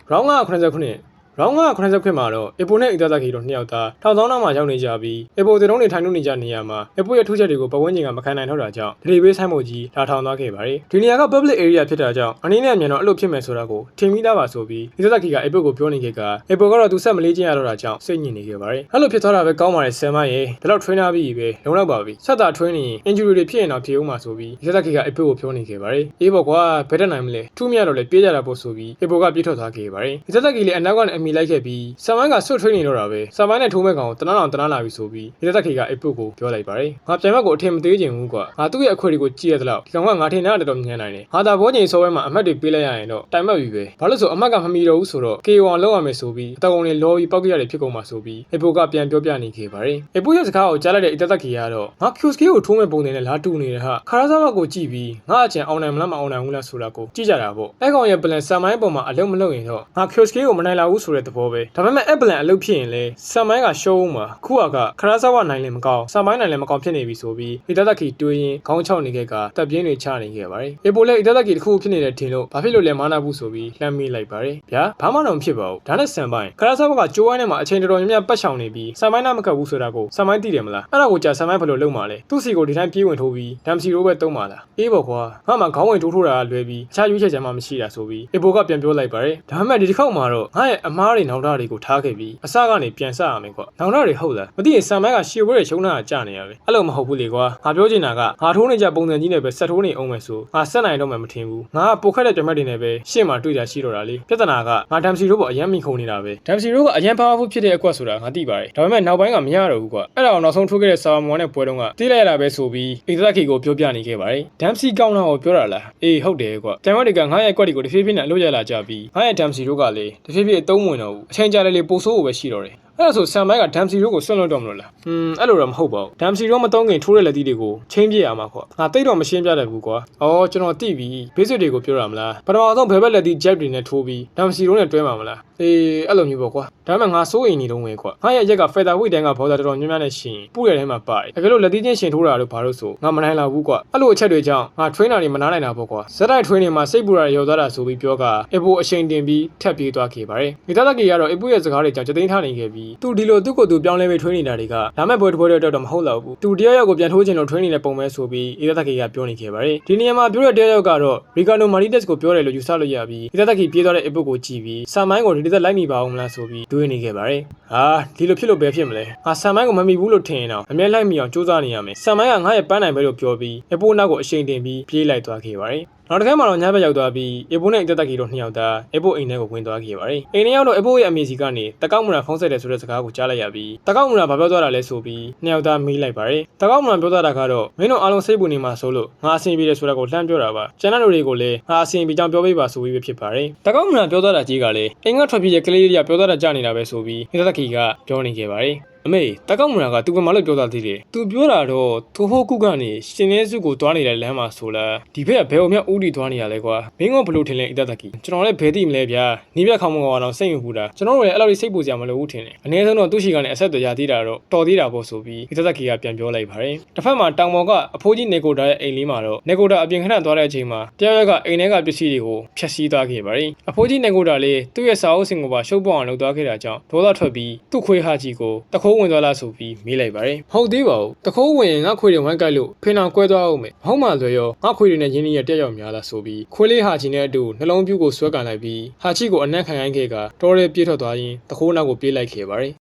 Round 9 Round 9 ခွင့်မှာတော့ Epo နဲ့ Itadaki တို့နှစ်ယောက်သားထောင်သောနောက်မှာရောက်နေကြပြီး Epo တွေတုံးတွေထိုင်လို့နေကြနေရမှာ Epo ရဲ့ထူးချက်တွေကိုပတ်ဝန်းကျင်ကမခံနိုင်တော့တာကြောင့်ဒလီဘေးဆိုင်မို့ကြီးလာထောင်သွားခဲ့ပါတယ်။ဒီနေရာက public area ဖြစ်တာကြောင့်အနေနဲ့အမြင်တော့အဲ့လိုဖြစ်မယ်ဆိုတာကိုထင်မိသားပါဆိုပြီး Itadaki က Epo ကိုပြောနေခဲ့က Epo ကတော့သူဆက်မလေးချင်းရတော့တာကြောင့်စိတ်ညစ်နေခဲ့ပါတယ်။အဲ့လိုဖြစ်သွားတာပဲကောင်းပါတယ်ဆယ်မရဲ့ဒီလောက် trainer ပြီးပဲလုံလောက်ပါပြီ။ဆက်တာ train ရင် injury တွေဖြစ်ရင်တော့ဖြစ်ဦးမှာဆိုပြီး Itadaki က Epo ကိုပြောနေခဲ့ပါတယ်။အေးပေါ့ကွာဘယ်တက်နိုင်မလဲထူးမြတ်တော့လေပြေးကြတာပေါ့ဆိုပြီး Epo ကပြေးထွက်သွားခဲ့ပါတယ်။ Itadaki လည်းအနောက်ကနေအမိလိုက်ခဲ့ပြီးဆမ်မိုင်းကဆွတ်ထွေးနေတော့တာပဲဆမ်မိုင်းနဲ့ထိုးမဲ့ကောင်တနားအောင်လာပြီဆိုပြီးItadaki က Epo ကိုပြောလိုက်ပါတယ်ငါပြန်ဘက်ကိုအထင်မသေးချင်ဘူးကွာငါသူ့ရဲ့အခွေတွေကိုကြည့်ရသလောက်ဒီကောင်ကငါထင်တာတော်တော်မြင်နိုင်တယ်ငါသာဘောချိန်စောပွဲမှာအမှတ်တွေပေးလိုက်ရရင်တော့တိုင်မှတ်ပြီပဲဘာလို့ဆိုအမှတ်ကမမီတော့ဘူးဆိုတော့ KO အောင်လောက်ရမယ်ဆိုပြီးအတောင်တွေလောပြီးပောက်ကြရတယ်ဖြစ်ကုန်မှာဆိုပြီး Epo ကပြန်ပြောပြနေခဲ့ပါတယ် Epo ရဲ့စကားကိုကြားလိုက်တဲ့Itadaki ကတော့ငါ Kyosuke ကိုထိုးမဲ့ပုံတွေနဲ့လာတူနေတယ်ဟာခါရာဇာမကိုကြည့်ပြီးငါအချင်အောင်နိုင်မလားမအောင်နိုင်ဘူးလားဆိုတာကိုကြည့်ကြတာပေါ့အဲ့ကောင်ရဲ့ plan ဆမ်မိုင်းပေါ်မှာအလုံးမလုံးရင်တော့ငါ Kyosuke ကိုမနိုင်လာဘူးဆိုတဲ့သဘောပဲဒါပေမဲ့အဲ့ plan အလုပ်ဖြစ်ရင်လေဆမ်မိုင်းကရှုံးမှာခုကခရာဇာဝနိုင်လည်းမကောင်းဆမ်မိုင်းနိုင်လည်းမကောင်းဖြစ်နေပြီဆိုပြီးItadaki တွေးရင်ခေါင်းချောက်နေခဲ့ကတပ်ပြင်းတွေချနေခဲ့ပါတယ် Epo လည်းItadaki တခုဖြစ်နေတယ်ထင်လို့ဘာဖြစ်လို့လဲမနာဘူးဆိုပြီးလှမ်းမိလိုက်ပါတယ်ဗျာဘာမှတော့မဖြစ်ပါဘူးဒါနဲ့ဆမ်မိုင်းခရာဇာဝကကြိုးဝိုင်းထဲမှာအချိန်တော်တော်များများပတ်ချောင်နေပြီးဆမ်မိုင်းနာမကတ်ဘူးဆိုတာကိုဆမ်မိုင်းသိတယ်မလားအဲ့ဒါကိုကြာဆမ်မိုင်းဘယ်လိုလုပ်မှာလဲသူ့စီကိုဒီတိုင်းပြေးဝင်ထိုးပြီးဒမ်စီရိုးပဲတုံးပါလားအေးပေါ့ကွာငါမှခေါင်းဝင်ထိုးတာလွယ်ပြီးအခြားရွေးချက်ချမ်းမှမရှိတာဆိုပြီးEpo ကပြန်ပြောလိုက်ပါတယ်ဒါပေမဲ့ဒီတစ်ခေါက်မှာတော့ငါရဲ့အမားတွေနောက်သားတွေကိုထားခဲ့ပြီးအစကနေပြန်စရမယ်ကွာနောက်သားတွေဟုတ်လားမသိရင်ဆမ်မိုင်းကရှေ့ဘွဲတွေရှုံးတာကြာနေရပဲအဲ့လိုမဟုတ်ဘူးလေကွာငါပြောချင်တာကငါထိုးနေကြပုံစံကြီးနဲ့ပဲဆက်ထိုးနေအောင်မယ်ဆိုငါဆက်နိုင်တော့မှမထင်ဘူးငါကပိုခက်တဲ့ပြမတ်တွေနဲ့ပဲရှေ့မှာတွေ့ကြရှိတော့တာလေပြဿနာကငါဒမ်စီရိုးပေါ်အရင်မိခုံနေတာပဲဒမ်စီရိုးကအရင် powerful ဖြစ်တဲ့အကွက်ဆိုတာငါသိပါတယ်ဒါပေမဲ့နောက်ပိုင်းကမရတော့ဘူးကွာအဲ့ဒါကိုနောက်ဆုံးထိုးခဲ့တဲ့ဆာမွန်နဲ့ပွဲတုန်းကတီးလိုက်ရတာပဲဆိုပြီးItadakiကိုပြောပြနေခဲ့ပါတယ်ဒမ်စီကောင်းတာကိုပြောတာလားအေးဟုတ်တယ်ကွာတန်ဝတ်တွေကငါရဲ့အကွက်တွေကိုတဖြည်းဖြည်းနဲ့အလို့ရလာကြပြီးငါရဲ့ဒမ်စီရိုးကလည်းတဖြည်းဖြည်းအသုံးဝင်တော့ဘူးအချိန်ကြာလေပိုဆိုးဖို့ပဲရှိတော့တယ်အဲ့ဒါဆိုဆမ်မိုင်းကဒမ်စီရိုးကိုဆွန့်လွတ်တော့မလို့လားအဲ့လိုတော့မဟုတ်ပါဘူးဒမ်စီရိုးမတုံးခင်ထိုးတဲ့လက်သီးတွေကိုချင်းပြရမှာကွာငါတိတ်တော့မရှင်းပြတတ်ဘူးကွာအော်ကျွန်တော်သိပြီဘေးစစ်တွေကိုပြောရမလားပထမဆုံးဘယ်ဘက်လက်သီး jab တွေနဲ့ထိုးပြီးဒမ်စီရိုးနဲ့တွဲမှာမလားအေးအဲ့လိုမျိုးပေါ့ကွာဒါပေမဲ့ငါစိုးရိမ်နေတော့ဝင်ကွာငါရဲ့ရက်က feather weight တန်းကဘောသားတော်တော်များများနဲ့ရှင်ပူတဲ့ထဲမှာပါတယ်တကယ်လို့လက်သီးချင်းရှင်ထိုးတာလို့ဘာလို့ဆိုငါမနိုင်လာဘူးကွာအဲ့လိုအချက်တွေကြောင့်ငါ trainer တွေမနားနိုင်တာပေါ့ကွာဇက်တိုက် training မှာစိတ်ပူတာရောသွားတာဆိုပြီးပြောက Epo အချိန်တင်ပြီးထပ်ပြေးသွားခဲ့ပါတယ်Itadakiကတော့ Epo ရဲ့စကားတွေကြောင့်ကြသိမ်းထားနေခဲ့ပြီးသူဒီလိုသူ့ကိုယ်သူပြောင်းလဲပြီး training နေတာတွေကဒါမဲ့ပွဲတစ်ပွဲတော့မဟုတ်တော့ဘူးသူတယောက်ယောက်ကိုပြန်ထိုးချင်လို့ training နဲ့ပုံမဲဆိုပြီး Itadaki ကပြောနေခဲ့ပါတယ်ဒီနေရာမှာပြောတဲ့တယောက်ယောက်ကတော့ Ricardo Marites ကိုပြောတယ်လို့ယူဆလို့ရပြီးItadaki ပြေးသွားတဲ့ Epo ကိုကြည့်ပြီးဆမ်မိုင်းကိုဒီသက်လိုက်မိပါအောင်မလားဆိုပြီးတွေးနေခဲ့ပါတယ်ဟာဒီလိုဖြစ်လို့ပဲဖြစ်မလဲငါဆမ်မိုင်းကိုမမိဘူးလို့ထင်ရင်တော့အမြဲလိုက်မိအောင်စူးစမ်းနေရမယ်ဆမ်မိုင်းကငါရဲ့ပန်းနိုင်ပဲလို့ပြောပြီး Epo နောက်ကိုအရှိန်တင်ပြီးပြေးလိုက်သွားခဲ့ပါတယ်နောက်တစ်ခါမှတော့ညဘက်ရောက်သွားပြီး Epo နဲ့Itadaki တို့နှစ်ယောက်သား Epo အိမ်ထဲကိုဝင်သွားခဲ့ပါတယ်အိမ်ထဲရောက်တော့ Epo ရဲ့အမေစီကနေတကောက်မနာဖုံးဆက်တယ်ဆိုတဲ့စကားကိုကြားလိုက်ရပြီးတကောက်မနာဘာပြောသွားတာလဲဆိုပြီးနှစ်ယောက်သားမေးလိုက်ပါတယ်တကောက်မနာပြောသွားတာကတော့မင်းတို့အားလုံးစိတ်ပူနေမှာဆိုလို့ငါအဆင်ပြေတယ်ဆိုတာကိုလှမ်းပြောတာပါကျန်တဲ့လူတွေကိုလည်းငါအဆင်ပြေကြောင်းပြောပေးပါဆိုပြီးပဲဖြစ်ပါတယ်တကောက်မနာပြောသွားတာကြီးကလည်းအိမ်ကထွက်ပြေးတဲ့ကလေးတွေကပြောသွားတာကြားနေတာပဲဆိုပြီးItadakiကပြောနေခဲ့ပါတယ်အမေတကောက်မနာကသူကမလို့ပြောတာသေးတယ်သူပြောတာတော့ထိုဟိုကုကနေရှင်နေစုကိုတွားနေတဲ့လမ်းမှာဆိုလားဒီဘက်ကဘယ်အောင်မြဦးတီတွားနေရလဲကွာမင်းကဘလို့ထင်လဲItadakiကျွန်တော်လည်းဘယ်သိမလဲဗျာနီးပြခေါင်းမကောင်အောင်စိတ်မပူတာကျွန်တော်တို့လည်းအဲ့လိုစိတ်ပူစရာမလိုဘူးထင်တယ်အနည်းဆုံးတော့သူ့ရှိကနေအဆက်တော်ရသေးတာတော့တော်သေးတာပေါ့ဆိုပြီးItadakiကပြန်ပြောလိုက်ပါတယ်တစ်ဖက်မှာတောင်ပေါ်ကအဖိုးကြီးနေကိုတာရဲ့အိမ်လေးမှာတော့နေကိုတာအပြင်ခဏသွားတဲ့အချိန်မှာတယောက်ယောက်ကအိမ်ထဲကပစ္စည်းတွေကိုဖျက်ဆီးသွားခဲ့ပါတယ်အဖိုးကြီးနေကိုတာလေးသူ့ရဲ့စာအုပ်စင်ကိုပါရှုပ်ပေါအောင်လုပ်သွားခဲ့တာကြောင့်ဒေါသထွက်ပြီးသူ့ခွေးဟာကြီးကိုတခိုးဝင်သွားလားဆိုပြီးမေးလိုက်ပါတယ်ဟုတ်သေးပါဘူးတခိုးဝင်ငါခွေတွေဝိုင်းကိုက်လို့ဖင်အောင်ကွဲသွားအောင်မယ်မဟုတ်မှလွယ်ရောငါခွေတွေနဲ့ရင်းနှီးရတက်ရောက်များလားဆိုပြီးခွေးလေးဟာချီနဲ့အတူနှလုံးပြူးကိုဆွဲကန်လိုက်ပြီးဟာချီကိုအနက်ခံရိုင်းခဲ့ကတော်ရဲပြေးထွက်သွားရင်တခိုးနောက်ကိုပြေးလိုက်ခဲ့ပါတယ်